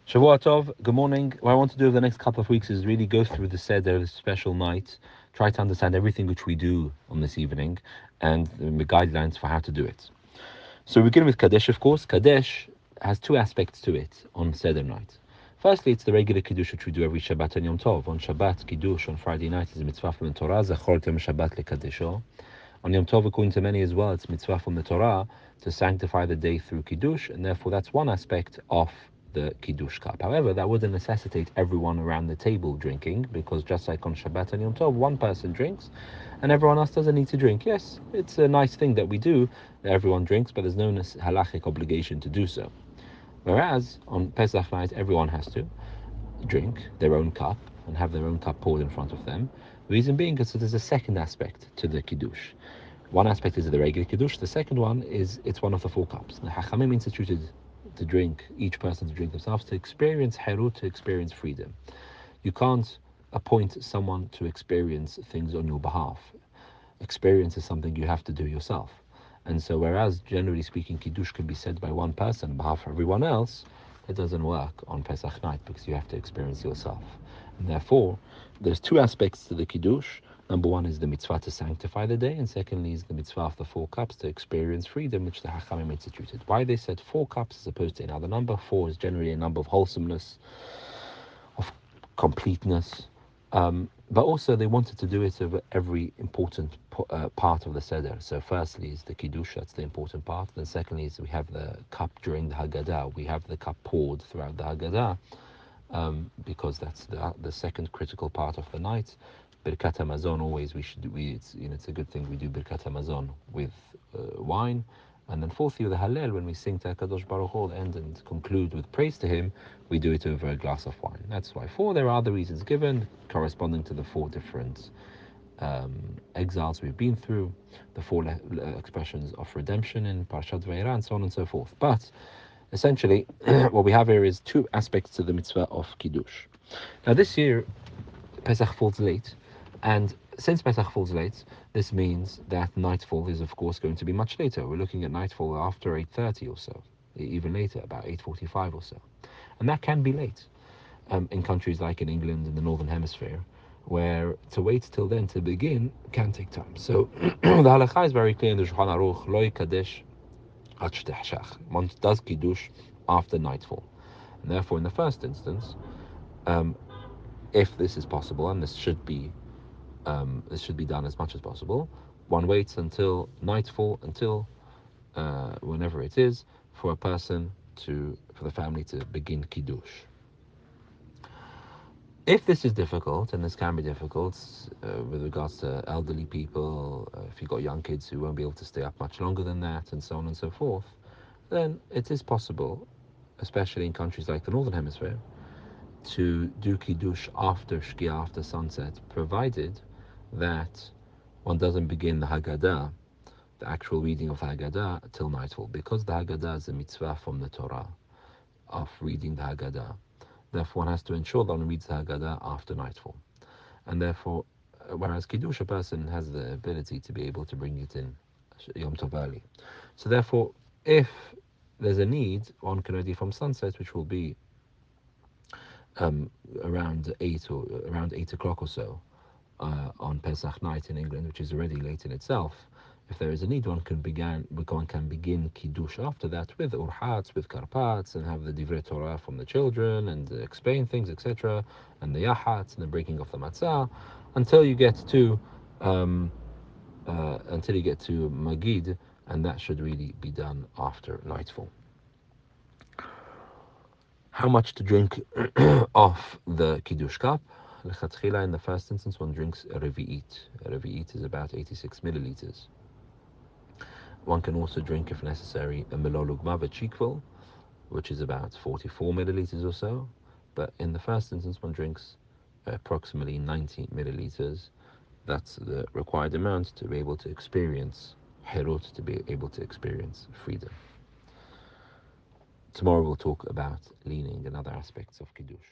Shavua Tov, good morning. What I want to do over the next couple of weeks is really go through the Seder, this special night, try to understand everything which we do on this evening, and the guidelines for how to do it. So we begin with Kaddesh, of course. Kaddesh has two aspects to it on Seder night. Firstly, it's the regular Kiddush which we do every Shabbat and Yom Tov. On Shabbat, Kiddush, on Friday night is a mitzvah from the Torah, Zachor Tem Shabbat LeKaddesho. On Yom Tov, according to many as well, it's mitzvah from the Torah to sanctify the day through Kiddush, and therefore that's one aspect of the Kiddush cup. However, that wouldn't necessitate everyone around the table drinking, because just like on Shabbat and Yom Tov, one person drinks, and everyone else doesn't need to drink. Yes, it's a nice thing that we do, that everyone drinks, but there's no halachic obligation to do so. Whereas on Pesach night, everyone has to drink their own cup and have their own cup poured in front of them. The reason being is that there's a second aspect to the Kiddush. One aspect is the regular Kiddush, the second one is it's one of the four cups. The Hachamim instituted to drink, each person to drink themselves, to experience herut, to experience freedom. You can't appoint someone to experience things on your behalf. Experience is something you have to do yourself. And so, whereas generally speaking, Kiddush can be said by one person on behalf of everyone else, it doesn't work on Pesach night because you have to experience yourself. And therefore, there's two aspects to the Kiddush. Number one is the mitzvah to sanctify the day, and secondly is the mitzvah of the four cups to experience freedom, which the Hachamim instituted. Why they said four cups as opposed to another number? Four is generally a number of wholesomeness, of completeness, but also they wanted to do it over every important part of the Seder. So firstly is the Kiddush, that's the important part. Then secondly is we have the cup during the Haggadah. We have the cup poured throughout the Haggadah, because that's the second critical part of the night. Birkat Hamazon, always it's a good thing we do Birkat Hamazon with wine. And then fourthly, the Hallel, when we sing to Kadosh Baruch Hu, end and conclude with praise to him, we do it over a glass of wine. That's why. Four, there are other reasons given, corresponding to the four different exiles we've been through, the four expressions of redemption in Parashat Vayera, and so on and so forth. But essentially, what we have here is two aspects to the mitzvah of Kiddush. Now, this year, Pesach falls late, and since Pesach falls late, this means that nightfall is, of course, going to be much later. We're looking at nightfall after 8:30 or so, even later, about 8:45 or so. And that can be late in countries like in England, in the Northern Hemisphere, where to wait till then to begin can take time. So the halakha is very clear in the Shulchan Aruch, Loi Kaddesh Ad Shtehshach. One does Kiddush after nightfall. And therefore, in the first instance, um, if this is possible, and this should be done as much as possible, one waits until nightfall, until whenever it is, for for the family to begin Kiddush. If this is difficult, and this can be difficult with regards to elderly people, if you've got young kids who won't be able to stay up much longer than that, and so on and so forth, then it is possible, especially in countries like the Northern Hemisphere, to do Kiddush after Shkia, after sunset, provided that one doesn't begin the Haggadah, the actual reading of the Haggadah, till nightfall, because the Haggadah is a mitzvah from the Torah of reading the Haggadah. Therefore, one has to ensure that one reads the Haggadah after nightfall. And therefore, whereas Kiddush, a person has the ability to be able to bring it in Yom Tov early. So therefore, if there's a need, one can ready from sunset, which will be around 8 o'clock or so on Pesach night in England, which is already late in itself. If there is a need, one can begin Kiddush after that with urhats, with karpats, and have the divrei Torah from the children, and explain things, etc., and the yahats, and the breaking of the matzah, until you get to Magid, and that should really be done after nightfall. How much to drink of the Kiddush cup? Lechatchila, in the first instance, one drinks a revi'it. A revi'it is about 86 milliliters. One can also drink, if necessary, a melolugma v'chikvul, which is about 44 milliliters or so. But in the first instance, one drinks approximately 90 milliliters. That's the required amount to be able to experience herut, to be able to experience freedom. Tomorrow we'll talk about leaning and other aspects of Kiddush.